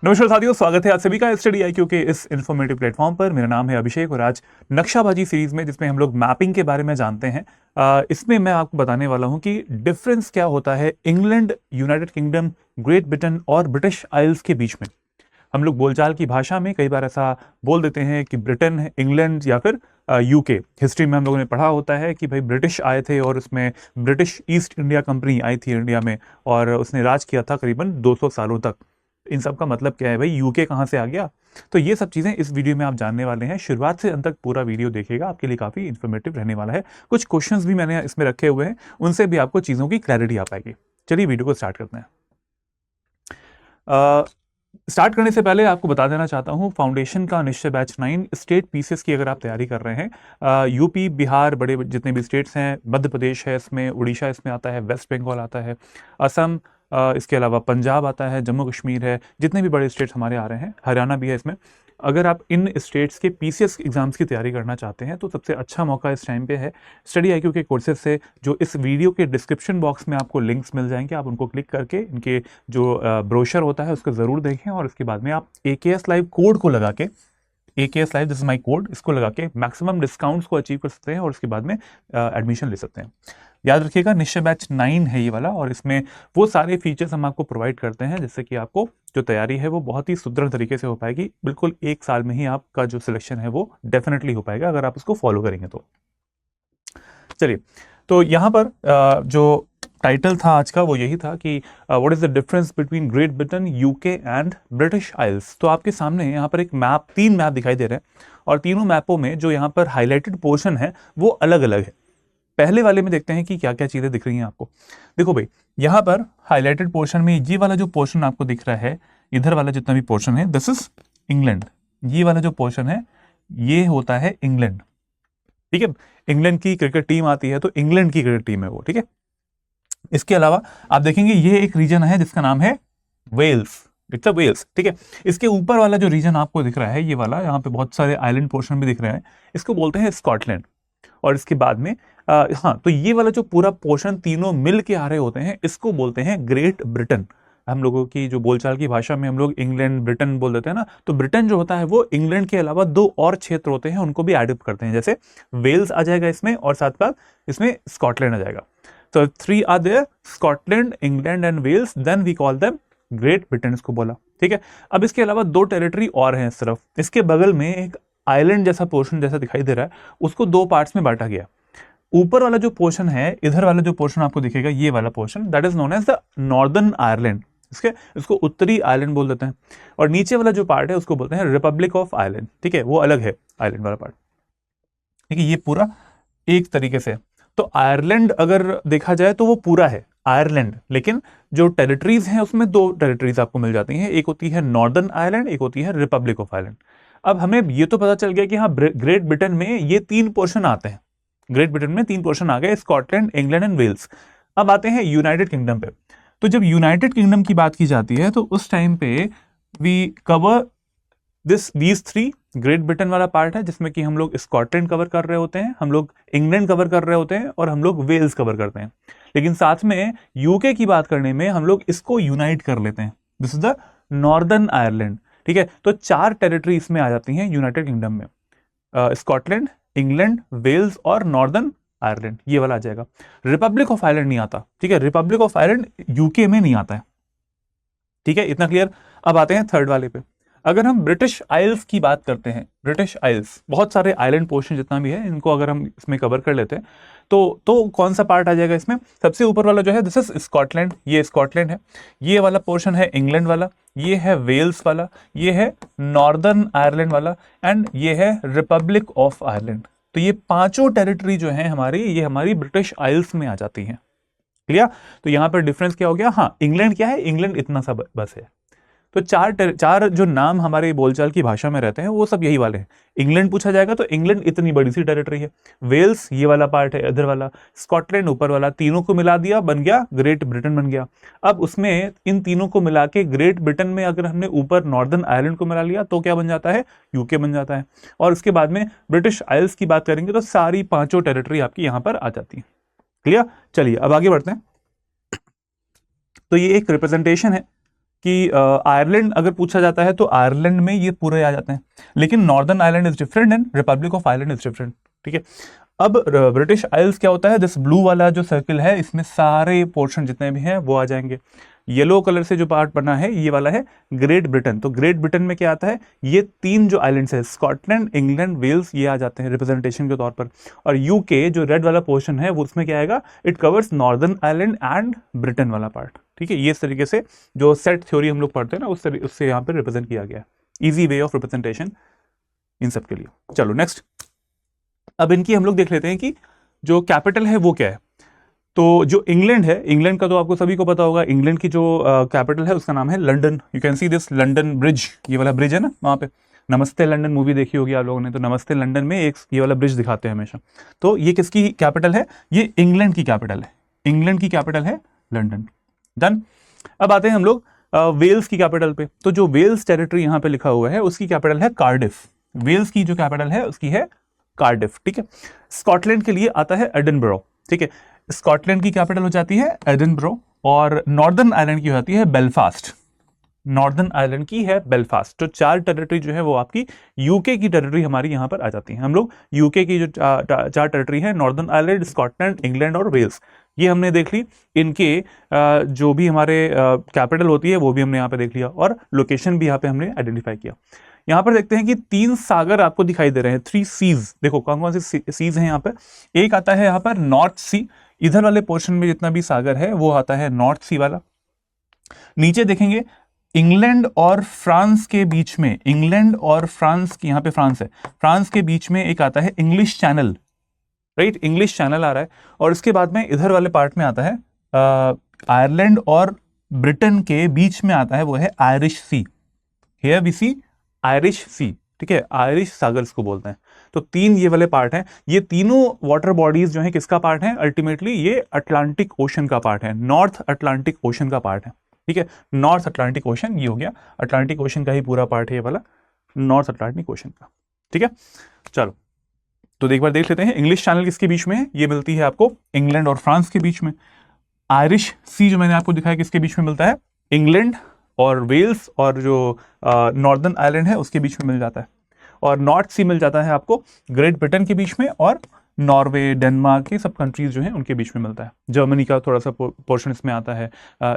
नमस्कार साथियों, स्वागत है आप सभी का स्टडी IQ के इस इन्फॉर्मेटिव प्लेटफॉर्म पर। मेरा नाम है अभिषेक और आज नक्शाबाजी सीरीज में जिसमें हम लोग मैपिंग के बारे में जानते हैं, इसमें मैं आपको बताने वाला हूं कि डिफरेंस क्या होता है England, United kingdom, great Britain और ब्रिटिश आइल्स के बीच में। हम लोग बोलचाल की भाषा में कई बार ऐसा बोल देते हैं कि ब्रिटेन है, इंग्लैंड या फिर UK। हिस्ट्री में हम लोगों ने पढ़ा होता है कि भाई ब्रिटिश आए थे और उसमें ब्रिटिश ईस्ट इंडिया कंपनी आई थी इंडिया में और उसने राज किया था करीबन 200 सालों तक। इन सब का मतलब क्या है भाई, UK कहाँ से आ गया? तो ये सब चीज़ें इस वीडियो में आप जानने वाले हैं। शुरुआत से अंत तक पूरा वीडियो देखिएगा, आपके लिए काफ़ी इन्फॉर्मेटिव रहने वाला है। कुछ क्वेश्चंस भी मैंने इसमें रखे हुए हैं, उनसे भी आपको चीज़ों की क्लैरिटी आ पाएगी। चलिए वीडियो को स्टार्ट करते हैं। स्टार्ट करने से पहले आपको बता देना चाहता हूँ, फाउंडेशन का निश्चय बैच 9 स्टेट पीसेस की अगर आप तैयारी कर रहे हैं, यूपी, बिहार, बड़े जितने भी स्टेट्स हैं, मध्य प्रदेश है इसमें, उड़ीसा इसमें आता है, वेस्ट बंगाल आता है, असम, इसके अलावा पंजाब आता है, जम्मू कश्मीर है, जितने भी बड़े स्टेट्स हमारे आ रहे हैं, हरियाणा भी है इसमें। अगर आप इन स्टेट्स के PCS एग्जाम्स की तैयारी करना चाहते हैं तो सबसे अच्छा मौका इस टाइम पे है स्टडी IQ के कोर्सेज से, जो इस वीडियो के डिस्क्रिप्शन बॉक्स में आपको लिंक्स मिल जाएंगे। आप उनको क्लिक करके इनके जो ब्रोशर होता है उसको ज़रूर देखें और उसके बाद में आप AKS लाइव कोड को लगा के, AKS live this is my code, इसको लगा के मैक्सिमम डिस्काउंट्स को अचीव कर सकते हैं और उसके बाद में एडमिशन ले सकते हैं। याद रखिएगा, निश्चय बैच 9 है ये वाला और इसमें वो सारे फीचर्स हम आपको प्रोवाइड करते हैं जिससे कि आपको जो तैयारी है वो बहुत ही सुदृढ़ तरीके से हो पाएगी। बिल्कुल 1 साल में ही आपका जो सिलेक्शन है वो डेफिनेटली हो पाएगा अगर आप उसको फॉलो करेंगे तो। चलिए, तो यहाँ पर जो टाइटल था आज का वो यही था कि what is the difference between great Britain, UK and British Isles. तो आपके सामने यहाँ पर एक मैप, 3 मैप दिखाई दे रहे हैं और तीनों मैपों में जो यहाँ पर हाईलाइटेड पोर्शन है वो अलग अलग है। पहले वाले में देखते हैं कि क्या क्या चीज़ें दिख रही हैं आपको। देखो भाई, यहाँ पर हाईलाइटेड पोर्शन में ये वाला जो पोर्शन आपको दिख रहा है, इधर वाला जितना भी पोर्शन है, दिस इज इंग्लैंड। ये वाला जो पोर्शन है ये होता है इंग्लैंड, ठीक है। इंग्लैंड की क्रिकेट टीम आती है तो इंग्लैंड की क्रिकेट टीम है वो, ठीक है। इसके अलावा आप देखेंगे ये एक रीजन है जिसका नाम है वेल्स, इट्स अ वेल्स, ठीक है। इसके ऊपर वाला जो रीजन आपको दिख रहा है ये वाला, यहाँ पे बहुत सारे आइलैंड पोर्शन भी दिख रहे हैं, इसको बोलते हैं स्कॉटलैंड। और इसके बाद में हाँ, तो ये वाला जो पूरा पोर्शन तीनों मिल के आ रहे होते हैं इसको बोलते हैं ग्रेट ब्रिटेन। हम लोगों की जो बोलचाल की भाषा में हम लोग इंग्लैंड, ब्रिटेन बोल देते हैं ना, तो ब्रिटेन जो होता है वो इंग्लैंड के अलावा 2 और क्षेत्र होते हैं उनको भी एड करते हैं, जैसे वेल्स आ जाएगा इसमें और साथ साथ इसमें स्कॉटलैंड आ जाएगा। तो 3 are there, Scotland, England and Wales, then we call them Great Britain, इसको बोला, ठीक है। अब इसके अलावा 2 टेरिटरी और हैं सिर्फ, इसके बगल में एक आइलैंड जैसा पोर्शन जैसा दिखाई दे रहा है, उसको 2 पार्ट्स में बांटा गया। ऊपर वाला जो पोर्शन है, इधर वाला जो पोर्शन आपको दिखेगा, ये वाला portion, that is known as the Northern Ireland, इसके इसको उत्तरी आयरलैंड बोल देते हैं। और नीचे वाला जो पार्ट है उसको बोलते हैं रिपब्लिक ऑफ आयरलैंड, ठीक है, वो अलग है आयरलैंड वाला पार्ट, ठीक है। ये पूरा एक तरीके से, तो आयरलैंड अगर देखा जाए तो वो पूरा है आयरलैंड, लेकिन जो टेरिटरीज हैं उसमें 2 टेरिटरीज आपको मिल जाती हैं, एक होती है नॉर्दर्न आयरलैंड, एक होती है रिपब्लिक ऑफ आयरलैंड। अब हमें ये तो पता चल गया कि हाँ, ग्रेट ब्रिटेन में ये 3 पोर्शन आते हैं, ग्रेट ब्रिटेन में 3 पोर्शन आ गए, स्कॉटलैंड, इंग्लैंड एंड वेल्स। अब आते हैं यूनाइटेड किंगडम पे। तो जब यूनाइटेड किंगडम की बात की जाती है तो उस टाइम पे we cover these 3, Great Britain वाला पार्ट है जिसमें कि हम लोग स्कॉटलैंड कवर कर रहे होते हैं, हम लोग इंग्लैंड कवर कर रहे होते हैं और हम लोग वेल्स कवर करते हैं। लेकिन साथ में UK की बात करने में हम लोग इसको यूनाइट कर लेते हैं, this is the Northern Ireland, ठीक है। तो 4 टेरिटरी इसमें आ जाती हैं यूनाइटेड किंगडम में, स्कॉटलैंड, इंग्लैंड, वेल्स और नॉर्दर्न आयरलैंड, ये वाला आ जाएगा। रिपब्लिक ऑफ आयरलैंड नहीं आता, ठीक है, रिपब्लिक ऑफ आयरलैंड UK में नहीं आता है, ठीक है, इतना क्लियर। अब आते हैं थर्ड वाले पे। अगर हम ब्रिटिश आइल्स की बात करते हैं, ब्रिटिश आइल्स बहुत सारे आइलैंड पोर्शन जितना भी है इनको अगर हम इसमें कवर कर लेते हैं तो कौन सा पार्ट आ जाएगा इसमें? सबसे ऊपर वाला जो है दिस इज स्कॉटलैंड, ये स्कॉटलैंड है। ये वाला पोर्शन है इंग्लैंड वाला, ये है वेल्स वाला, ये है नॉर्दर्न आयरलैंड वाला एंड ये है रिपब्लिक ऑफ आयरलैंड। तो ये 5 टेरिटरी जो है हमारी, ये हमारी ब्रिटिश आइल्स में आ जाती हैं, क्लियर। तो यहां पर डिफरेंस क्या हो गया? हाँ, इंग्लैंड क्या है, इंग्लैंड इतना सा बस है। तो 4 जो नाम हमारे बोलचाल की भाषा में रहते हैं वो सब यही वाले हैं। इंग्लैंड पूछा जाएगा तो इंग्लैंड इतनी बड़ी सी टेरिटरी है, वेल्स ये वाला पार्ट है इधर वाला, स्कॉटलैंड ऊपर वाला, तीनों को मिला दिया बन गया ग्रेट ब्रिटेन बन गया। अब उसमें इन तीनों को मिला के ग्रेट ब्रिटेन में अगर हमने ऊपर नॉर्दर्न आयरलैंड को मिला लिया तो क्या बन जाता है? UK बन जाता है। और उसके बाद में ब्रिटिश आइल्स की बात करेंगे तो सारी 5 टेरिटरी आपकी यहां पर आ जाती है, क्लियर। चलिए अब आगे बढ़ते हैं। तो ये एक रिप्रेजेंटेशन है कि आयरलैंड अगर पूछा जाता है तो आयरलैंड में ये पूरे आ जाते हैं, लेकिन northern Ireland is different and Republic of Ireland is different. ठीक है, अब ब्रिटिश आइल्स क्या होता है, दिस ब्लू वाला जो सर्किल है इसमें सारे पोर्शन जितने भी हैं वो आ जाएंगे। येलो कलर से जो पार्ट बना है ये वाला है ग्रेट ब्रिटेन। तो ग्रेट ब्रिटेन में क्या आता है, ये 3 जो आइलैंड्स है स्कॉटलैंड, इंग्लैंड, वेल्स, ये आ जाते हैं रिप्रेजेंटेशन के तौर पर। और यूके जो रेड वाला पोर्शन है वो उसमें क्या आएगा, it covers northern island and Britain वाला पार्ट। ठीक है, ये इस तरीके से जो सेट थ्योरी हम लोग पढ़ते हैं ना उससे यहाँ पे रिप्रेजेंट किया गया, easy way of representation in सब के लिए। चलो नेक्स्ट, अब इनकी हम लोग देख लेते हैं कि जो कैपिटल है वो क्या है। तो जो इंग्लैंड है, इंग्लैंड का तो आपको सभी को पता होगा, इंग्लैंड की जो कैपिटल है उसका नाम है London. You can see this London bridge, ये वाला ब्रिज है ना वहाँ पे, नमस्ते लंदन मूवी देखी होगी आप लोगों ने, तो नमस्ते लंदन में एक ये वाला ब्रिज दिखाते हैं हमेशा। तो ये किसकी कैपिटल है, ये इंग्लैंड की कैपिटल है, इंग्लैंड की कैपिटल है लंदन। डन। अब आते हैं हम लोग वेल्स की कैपिटल पे। तो जो वेल्स टेरिटरी यहाँ पे लिखा हुआ है उसकी कैपिटल है कार्डिफ। वेल्स की जो कैपिटल है उसकी है कार्डिफ। ठीक है, स्कॉटलैंड के लिए आता है एडिनबरो। ठीक है, स्कॉटलैंड की कैपिटल हो जाती है एडिनबरो, और नॉर्दर्न आयरलैंड की हो जाती है बेलफास्ट। नॉर्दर्न आयरलैंड की है बेलफास्ट। तो 4 टेरिटरी जो है वो आपकी यूके की टेरिटरी हमारी यहाँ पर आ जाती है। हम लोग यूके की जो 4 टेरिटरी है, नॉर्दर्न आयरलैंड, स्कॉटलैंड, इंग्लैंड और वेल्स, ये हमने देख ली। इनके जो भी हमारे कैपिटल होती है वो भी हमने यहाँ पे देख लिया, और लोकेशन भी यहाँ पे हमने आइडेंटिफाई किया। यहाँ पर देखते हैं कि 3 सागर आपको दिखाई दे रहे हैं, 3 सीज। देखो कौन कौन से सीज हैं यहाँ पर। एक आता है यहाँ पर नॉर्थ सी, इधर वाले पोर्शन में जितना भी सागर है वो आता है नॉर्थ सी वाला। नीचे देखेंगे इंग्लैंड और फ्रांस के बीच में, इंग्लैंड और फ्रांस की, यहाँ पे फ्रांस है, फ्रांस के बीच में एक आता है English channel, right, English channel आ रहा है। और इसके बाद में इधर वाले पार्ट में आता है आयरलैंड और ब्रिटेन के बीच में आता है वो है Irish sea. Here we see Irish sea. ठीक है, आयरिश सागर इसको बोलते हैं। तो 3 ये वाले पार्ट हैं। ये तीनों वाटर बॉडीज जो है किसका पार्ट है, अल्टीमेटली ये अटलांटिक ओशन का पार्ट है, नॉर्थ अटलांटिक ओशन का पार्ट है। ठीक है, नॉर्थ अटलांटिक ओशन ये हो गया, अटलांटिक ओशन का ही पूरा पार्ट है ये वाला, नॉर्थ अटलांटिक ओशन का। ठीक है, चलो तो एक बार देख लेते हैं इंग्लिश चैनल किसके बीच में है, ये मिलती है आपको इंग्लैंड और फ्रांस के बीच में। आयरिश सी जो मैंने आपको दिखाया किसके बीच में मिलता है, इंग्लैंड और वेल्स और जो नॉर्दर्न आयरलैंड है उसके बीच में मिल जाता है। और नॉर्थ सी मिल जाता है आपको ग्रेट ब्रिटेन के बीच में, और नॉर्वे, डेनमार्क, ये सब कंट्रीज जो हैं उनके बीच में मिलता है। जर्मनी का थोड़ा सा पोर्शन इसमें आता है।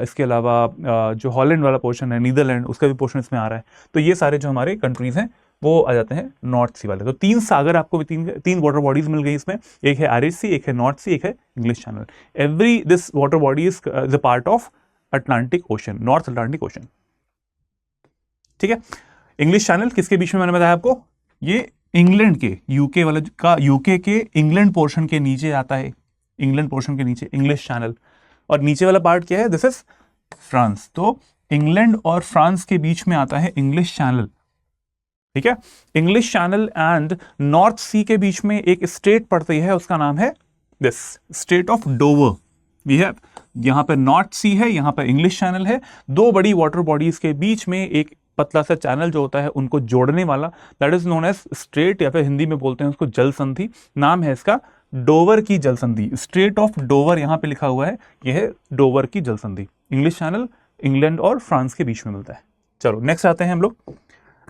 इसके अलावा जो हॉलैंड वाला पोर्शन है, नीदरलैंड, उसका भी पोर्शन इसमें आ रहा है। तो ये सारे जो हमारे कंट्रीज हैं वो आ जाते हैं नॉर्थ सी वाले। तो 3 सागर आपको, 3 वाटर बॉडीज मिल गई इसमें, एक है आयरिश सी, एक है नॉर्थ सी, एक है English channel. Every this water body is the part of Atlantic ocean, north Atlantic ocean. ठीक है, इंग्लिश चैनल किसके बीच में मैंने बताया आपको, ये इंग्लैंड के, यूके वाला का, यूके के इंग्लैंड पोर्शन के नीचे आता है, इंग्लैंड पोर्शन के नीचे इंग्लिश चैनल। और नीचे वाला पार्ट क्या है, दिस इज फ्रांस। तो इंग्लैंड और फ्रांस के बीच में आता है इंग्लिश चैनल। ठीक है, इंग्लिश चैनल एंड नॉर्थ सी के बीच में एक स्टेट पड़ती है, उसका नाम है this strait of Dover. We have, यहाँ पे नॉर्थ सी है, यहाँ पे इंग्लिश चैनल है। 2 बड़ी वाटर बॉडीज के बीच में एक पतला सा चैनल जो होता है उनको जोड़ने वाला, that is known as strait, या फिर हिंदी में बोलते हैं उसको जल संधि। नाम है इसका डोवर की जल संधि, स्ट्रेट ऑफ डोवर यहाँ पे लिखा हुआ है, यह है डोवर की जल संधि। इंग्लिश चैनल इंग्लैंड और फ्रांस के बीच में मिलता है। चलो नेक्स्ट आते हैं हम लोग,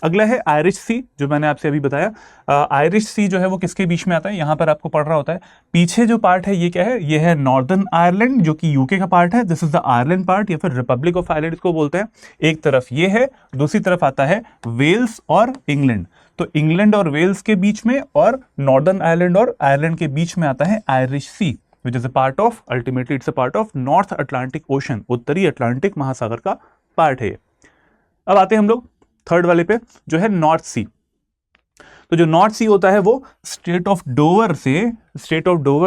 अगला है आयरिश सी, जो मैंने आपसे अभी बताया। आयरिश सी जो है वो किसके बीच में आता है, यहां पर आपको पढ़ रहा होता है। पीछे जो पार्ट है ये क्या है, ये है नॉर्दर्न आयरलैंड जो कि यूके का पार्ट है, this is the Ireland part, या फिर रिपब्लिक ऑफ आयरलैंड इसको बोलते हैं। एक तरफ ये है, दूसरी तरफ आता है वेल्स और इंग्लैंड। तो इंग्लैंड और वेल्स के बीच में, और नॉर्दर्न आयरलैंड और आयरलैंड के बीच में आता है Irish Sea, which is a part of, ultimately it's a part of North Atlantic Ocean, उत्तरी अटलांटिक महासागर का पार्ट है। अब आते हैं हम लोग थर्ड वाले पे, जो है नॉर्थ सी। तो जो नॉर्थ सी होता है वो स्टेट ऑफ डोवर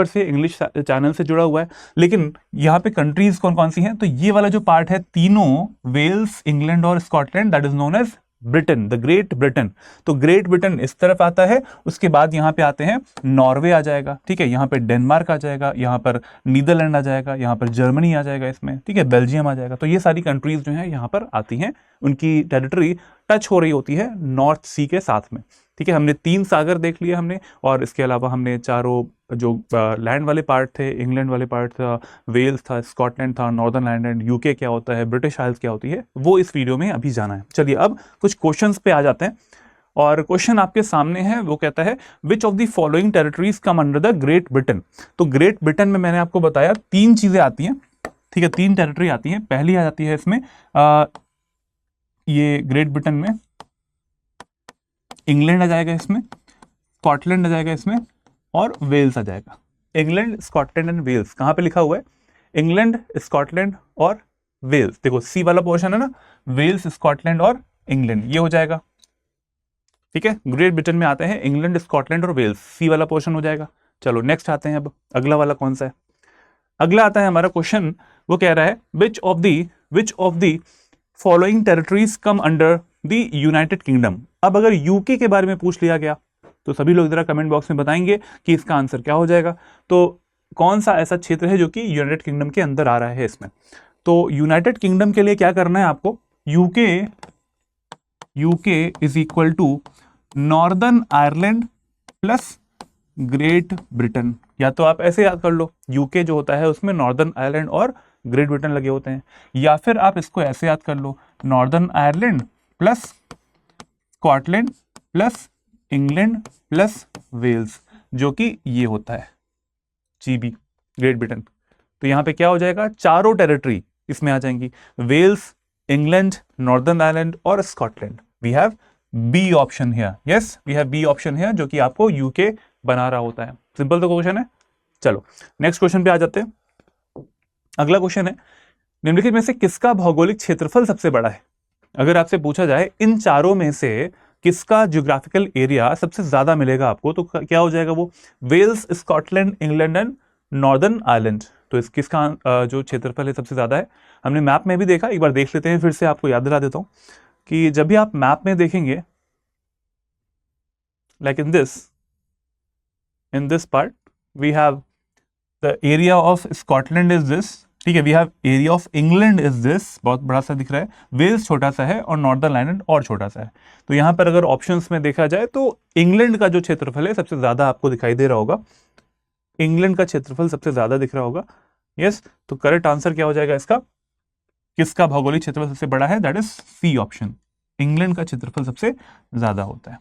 से इंग्लिश चैनल से जुड़ा हुआ है। लेकिन यहाँ पे कंट्रीज कौन कौन सी हैं, तो ये वाला जो पार्ट है, तीनों वेल्स, इंग्लैंड और Scotland, that is known as Britain, the Great Britain. तो ग्रेट ब्रिटेन इस तरफ आता है, उसके बाद यहाँ पे आते हैं नॉर्वे आ जाएगा, ठीक है, यहाँ पे डेनमार्क आ जाएगा, यहाँ पर नीदरलैंड आ जाएगा, यहाँ पर जर्मनी आ जाएगा इसमें, ठीक है, बेल्जियम आ जाएगा। तो ये सारी कंट्रीज जो हैं यहाँ पर आती हैं, उनकी टेरिटरी टच हो रही होती है नॉर्थ सी के साथ में। ठीक है, हमने 3 सागर देख लिए हमने, और इसके अलावा हमने चारों जो लैंड वाले पार्ट थे, इंग्लैंड वाले पार्ट था, वेल्स था, स्कॉटलैंड था, नॉर्दर्न आयरलैंड, यूके क्या होता है, ब्रिटिश आइल्स क्या होती है, वो इस वीडियो में अभी जाना है। चलिए अब कुछ क्वेश्चंस पे आ जाते हैं, और क्वेश्चन आपके सामने है, वो कहता है which of the following territories come under the Great Britain. तो ग्रेट ब्रिटेन में मैंने आपको बताया 3 चीजें आती हैं। ठीक है, 3 टेरिटरी आती हैं। पहली आ जाती है इसमें ये ग्रेट ब्रिटेन में इंग्लैंड आ जाएगा, इसमें स्कॉटलैंड आ जाएगा, इसमें और वेल्स आ जाएगा। इंग्लैंड, स्कॉटलैंड एंड वेल्स कहाँ पे लिखा हुआ है? इंग्लैंड, स्कॉटलैंड और वेल्स। देखो सी वाला पोर्शन है ना, वेल्स, स्कॉटलैंड और इंग्लैंड, ये हो जाएगा। ठीक है, ग्रेट ब्रिटेन में आते हैं इंग्लैंड, स्कॉटलैंड और वेल्स, सी वाला पोर्शन हो जाएगा। चलो नेक्स्ट आते हैं, अब अगला वाला कौन सा है? अगला आता है हमारा क्वेश्चन, वो कह रहा है which of the following territories come under the United kingdom. अब अगर यूके के बारे में पूछ लिया गया तो सभी लोग जरा कमेंट बॉक्स में बताएंगे कि इसका आंसर क्या हो जाएगा। तो कौन सा ऐसा क्षेत्र है जो कि यूनाइटेड किंगडम के अंदर आ रहा है इसमें? तो यूनाइटेड किंगडम के लिए क्या करना है आपको? UK is equal to Northern Ireland plus Great Britain. या तो आप ऐसे याद कर लो, यूके जो होता है उसमें नॉर्दर्न आयरलैंड और ग्रेट ब्रिटेन लगे होते हैं, या फिर आप इसको ऐसे याद कर लो, northern Ireland plus Scotland plus England plus Wales, जो कि ये होता है जीबी, ग्रेट ब्रिटेन। तो यहां पे क्या हो जाएगा? चारों टेरिटरी इसमें आ जाएंगी, वेल्स, इंग्लैंड, नॉर्दर्न आयरलैंड और Scotland. We have B option here, yes we have B option here, जो कि आपको यूके बना रहा होता है। सिंपल तो क्वेश्चन है। चलो नेक्स्ट क्वेश्चन पे आ जाते हैं। अगला क्वेश्चन है, निम्नलिखित में से किसका भौगोलिक क्षेत्रफल सबसे बड़ा है? अगर आपसे पूछा जाए इन चारों में से किसका ज्योग्राफिकल एरिया सबसे ज्यादा मिलेगा आपको, तो क्या हो जाएगा वो? Wales, Scotland, England and Northern Ireland. तो इस किसका जो क्षेत्रफल है सबसे ज्यादा है? हमने मैप में भी देखा, एक बार देख लेते हैं, फिर से आपको याद दिला देता हूं कि जब भी आप मैप में देखेंगे, like in this part we have the area of Scotland is this, ठीक है, we have area of England is this, बहुत बड़ा सा दिख रहा है, वेल्स छोटा सा है और नॉर्दर्न आयरलैंड और छोटा सा है। तो यहां पर अगर ऑप्शंस में देखा जाए तो इंग्लैंड का जो क्षेत्रफल है सबसे ज्यादा आपको दिखाई दे रहा होगा, इंग्लैंड का क्षेत्रफल सबसे ज्यादा दिख रहा होगा। यस, तो करेक्ट आंसर क्या हो जाएगा इसका? किसका भौगोलिक क्षेत्रफल सबसे बड़ा है? That is C option, England का क्षेत्रफल सबसे ज्यादा होता है।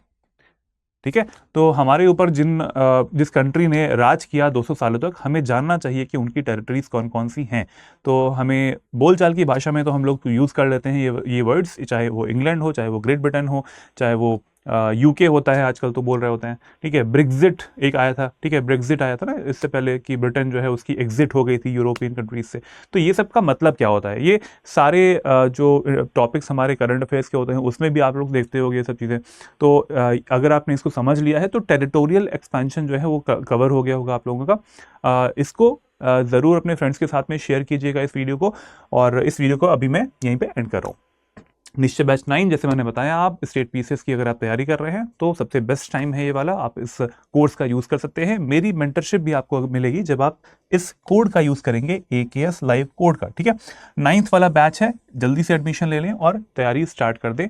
ठीक है, तो हमारे ऊपर जिस कंट्री ने राज किया 200 सालों तक, हमें जानना चाहिए कि उनकी टेरिटरीज कौन कौन सी हैं। तो हमें बोलचाल की भाषा में तो हम लोग यूज़ कर लेते हैं ये वर्ड्स, चाहे वो इंग्लैंड हो, चाहे वो ग्रेट ब्रिटेन हो, चाहे वो यूके होता है आजकल तो बोल रहे होते हैं। ठीक है, ब्रेक्जिट एक आया था, ठीक है, ब्रेक्जिट आया था ना इससे पहले, कि ब्रिटेन जो है उसकी एग्जिट हो गई थी यूरोपियन कंट्रीज से। तो ये सब का मतलब क्या होता है? ये सारे जो टॉपिक्स हमारे करंट अफेयर्स के होते हैं उसमें भी आप लोग देखते होंगे ये सब चीज़ें। तो अगर आपने इसको समझ लिया है तो टेरिटोरियल एक्सपेंशन जो है वो कवर हो गया होगा आप लोगों का। इसको ज़रूर अपने फ्रेंड्स के साथ में शेयर कीजिएगा इस वीडियो को, और इस वीडियो को अभी मैं यहीं पे एंड कर रहा हूँ। निश्चय बैच 9, जैसे मैंने बताया, आप स्टेट पीसीएस की अगर आप तैयारी कर रहे हैं तो सबसे बेस्ट टाइम है ये वाला, आप इस कोर्स का यूज़ कर सकते हैं। मेरी मेंटरशिप भी आपको मिलेगी जब आप इस कोड का यूज़ करेंगे, AKS लाइव कोड का। ठीक है, 9th वाला बैच है, जल्दी से एडमिशन ले लें और तैयारी स्टार्ट कर दें।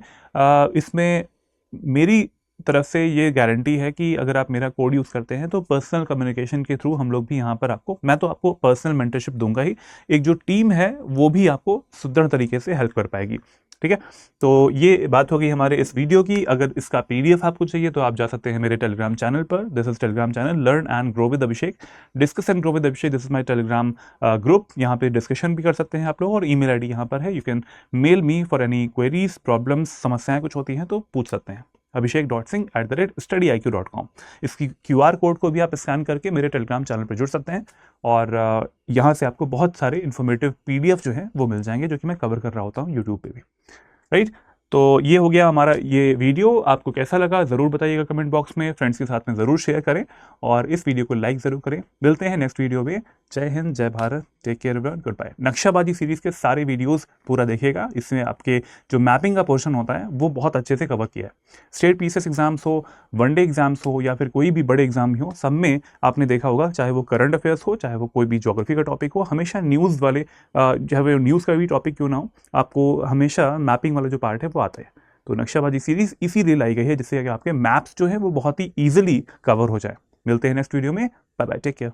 इसमें मेरी तरफ से ये गारंटी है कि अगर आप मेरा कोड यूज़ करते हैं तो पर्सनल कम्युनिकेशन के थ्रू हम लोग भी यहाँ पर मैं तो आपको पर्सनल मेंटरशिप दूंगा ही, एक जो टीम है वो भी आपको सुदृढ़ तरीके से हेल्प कर पाएगी। ठीक है, तो ये बात होगी हमारे इस वीडियो की। अगर इसका PDF आपको चाहिए तो आप जा सकते हैं मेरे टेलीग्राम चैनल पर। This is Telegram channel learn and grow with Abhishek, discuss and grow with Abhishek, this is my Telegram group. यहाँ पे डिस्कशन भी कर सकते हैं आप लोग, और ईमेल आईडी यहाँ पर है, you can mail me for any queries, problems, समस्याएं कुछ होती हैं तो पूछ सकते हैं। abhishek.singh@studiiq.com। इसकी QR कोड को भी आप स्कैन करके मेरे टेलीग्राम चैनल पर जुड़ सकते हैं, और यहाँ से आपको बहुत सारे इन्फॉर्मेटिव PDF जो हैं वो मिल जाएंगे, जो कि मैं कवर कर रहा होता हूँ यूट्यूब पे भी। राइट, तो ये हो गया हमारा ये वीडियो। आपको कैसा लगा ज़रूर बताइएगा कमेंट बॉक्स में, फ्रेंड्स के साथ में ज़रूर शेयर करें, और इस वीडियो को लाइक ज़रूर करें। मिलते हैं नेक्स्ट वीडियो में। जय हिंद, जय Bharat, take care everyone, good bye. नक्शाबाजी सीरीज़ के सारे वीडियोस पूरा देखिएगा, इसमें आपके जो मैपिंग का पोर्शन होता है वो बहुत अच्छे से कवर किया है। स्टेट पीसीएस एग्जाम्स हो, वनडे एग्जाम्स हो, या फिर कोई भी बड़े एग्जाम ही हो, सब में आपने देखा होगा, चाहे वो करंट अफेयर्स हो, चाहे वो कोई भी ज्योग्राफी का टॉपिक हो, हमेशा न्यूज़ वाले, चाहे वो न्यूज़ का भी टॉपिक क्यों ना हो, आपको हमेशा मैपिंग वाला जो पार्ट है वो आता है। तो नक्शाबाजी सीरीज इसीलिए लाई गई है जिससे कि आपके मैप्स जो है वो बहुत ही ईजिली कवर हो जाए। मिलते हैं नेक्स्ट वीडियो में। Bye bye, take care.